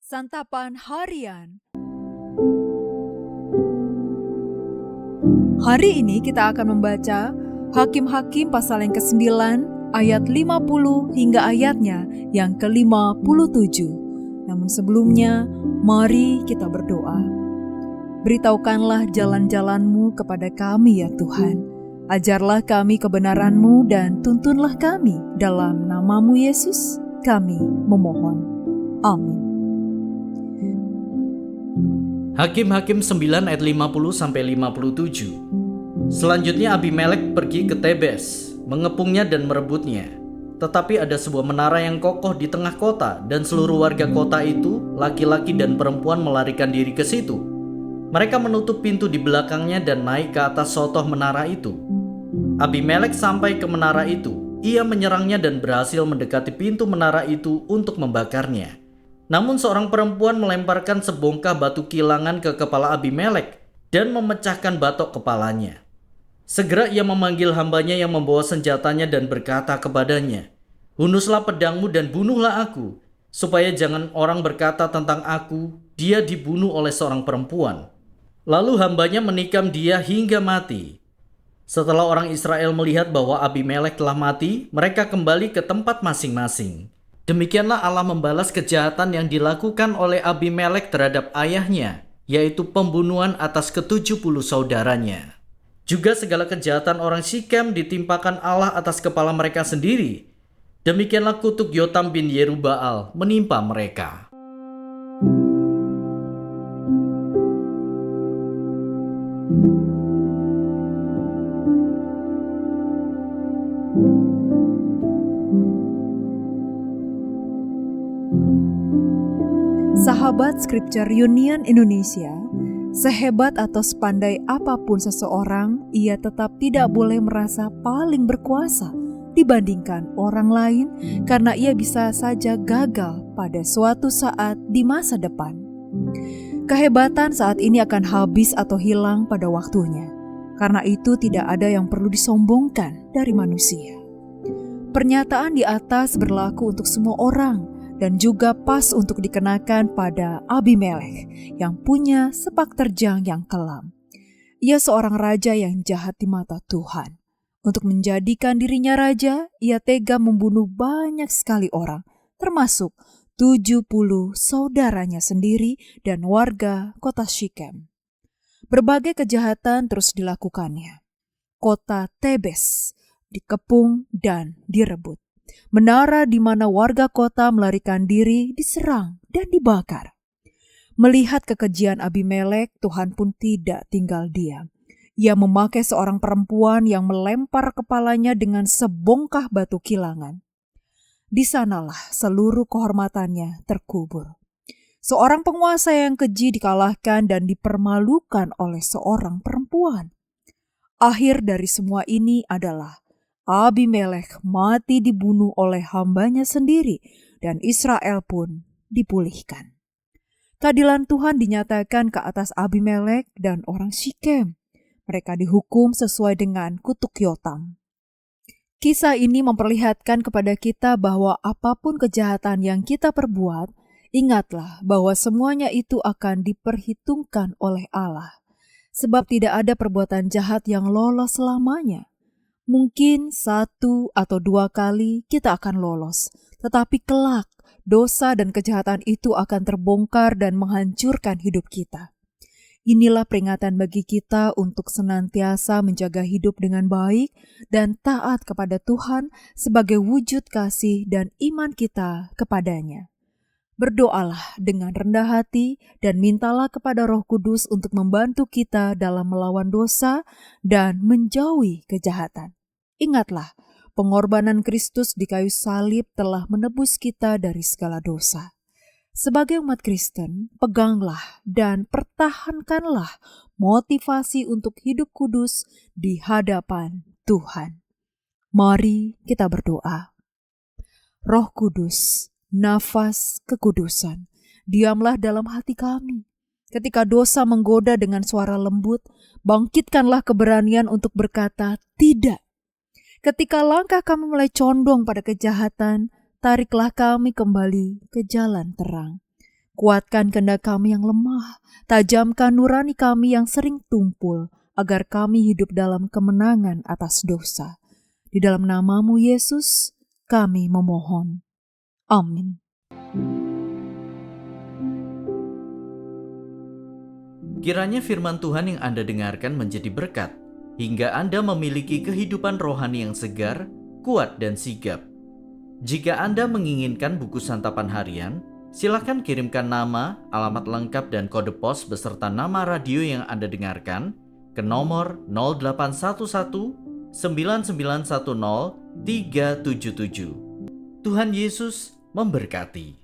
Santapan Harian. Hari ini kita akan membaca Hakim-Hakim pasal yang ke-9 ayat 50 hingga ayatnya yang ke-57. Namun sebelumnya, mari kita berdoa. Beritahukanlah jalan-jalan-Mu kepada kami ya Tuhan. Ajarlah kami kebenaran-Mu dan tuntunlah kami dalam nama-Mu Yesus. Kami memohon. Amin. Hakim-Hakim 9 ayat 50-57. Selanjutnya Abimelek pergi ke Tebes, mengepungnya dan merebutnya. Tetapi ada sebuah menara yang kokoh di tengah kota, dan seluruh warga kota itu, laki-laki dan perempuan, melarikan diri ke situ. Mereka menutup pintu di belakangnya dan naik ke atas sotoh menara itu. Abimelek sampai ke menara itu. Ia menyerangnya dan berhasil mendekati pintu menara itu untuk membakarnya. Namun seorang perempuan melemparkan sebongkah batu kilangan ke kepala Abimelek dan memecahkan batok kepalanya. Segera ia memanggil hambanya yang membawa senjatanya dan berkata kepadanya, "Hunuslah pedangmu dan bunuhlah aku, supaya jangan orang berkata tentang aku, dia dibunuh oleh seorang perempuan." Lalu hambanya menikam dia hingga mati. Setelah orang Israel melihat bahwa Abimelek telah mati, mereka kembali ke tempat masing-masing. Demikianlah Allah membalas kejahatan yang dilakukan oleh Abimelek terhadap ayahnya, yaitu pembunuhan atas ke-70 saudaranya. Juga segala kejahatan orang Sikem ditimpakan Allah atas kepala mereka sendiri. Demikianlah kutuk Yotam bin Yerubbaal menimpa mereka. Sahabat Scripture Union Indonesia, sehebat atau sepandai apapun seseorang, ia tetap tidak boleh merasa paling berkuasa dibandingkan orang lain karena ia bisa saja gagal pada suatu saat di masa depan. Kehebatan saat ini akan habis atau hilang pada waktunya. Karena itu tidak ada yang perlu disombongkan dari manusia. Pernyataan di atas berlaku untuk semua orang dan juga pas untuk dikenakan pada Abimelek yang punya sepak terjang yang kelam. Ia seorang raja yang jahat di mata Tuhan. Untuk menjadikan dirinya raja, ia tega membunuh banyak sekali orang, termasuk 70 saudaranya sendiri dan warga kota Sikem. Berbagai kejahatan terus dilakukannya. Kota Tebes dikepung dan direbut. Menara di mana warga kota melarikan diri diserang dan dibakar. Melihat kekejian Abimelek, Tuhan pun tidak tinggal diam. Ia memakai seorang perempuan yang melempar kepalanya dengan sebongkah batu kilangan. Di sanalah seluruh kehormatannya terkubur. Seorang penguasa yang keji dikalahkan dan dipermalukan oleh seorang perempuan. Akhir dari semua ini adalah Abimelek mati dibunuh oleh hambanya sendiri dan Israel pun dipulihkan. Keadilan Tuhan dinyatakan ke atas Abimelek dan orang Sikem. Mereka dihukum sesuai dengan kutuk Yotam. Kisah ini memperlihatkan kepada kita bahwa apapun kejahatan yang kita perbuat, ingatlah bahwa semuanya itu akan diperhitungkan oleh Allah. Sebab tidak ada perbuatan jahat yang lolos selamanya. Mungkin 1 atau 2 kali kita akan lolos, tetapi kelak dosa dan kejahatan itu akan terbongkar dan menghancurkan hidup kita. Inilah peringatan bagi kita untuk senantiasa menjaga hidup dengan baik dan taat kepada Tuhan sebagai wujud kasih dan iman kita kepadanya. Berdoalah dengan rendah hati dan mintalah kepada Roh Kudus untuk membantu kita dalam melawan dosa dan menjauhi kejahatan. Ingatlah, pengorbanan Kristus di kayu salib telah menebus kita dari segala dosa. Sebagai umat Kristen, peganglah dan pertahankanlah motivasi untuk hidup kudus di hadapan Tuhan. Mari kita berdoa. Roh Kudus, nafas kekudusan, diamlah dalam hati kami. Ketika dosa menggoda dengan suara lembut, bangkitkanlah keberanian untuk berkata tidak. Ketika langkah kami mulai condong pada kejahatan, tariklah kami kembali ke jalan terang. Kuatkan kehendak kami yang lemah, tajamkan nurani kami yang sering tumpul, agar kami hidup dalam kemenangan atas dosa. Di dalam nama-Mu Yesus, kami memohon. Amin. Kiranya firman Tuhan yang Anda dengarkan menjadi berkat, hingga Anda memiliki kehidupan rohani yang segar, kuat, dan sigap. Jika Anda menginginkan buku santapan harian, silakan kirimkan nama, alamat lengkap, dan kode pos beserta nama radio yang Anda dengarkan ke nomor 0811 9910 377. Tuhan Yesus memberkati.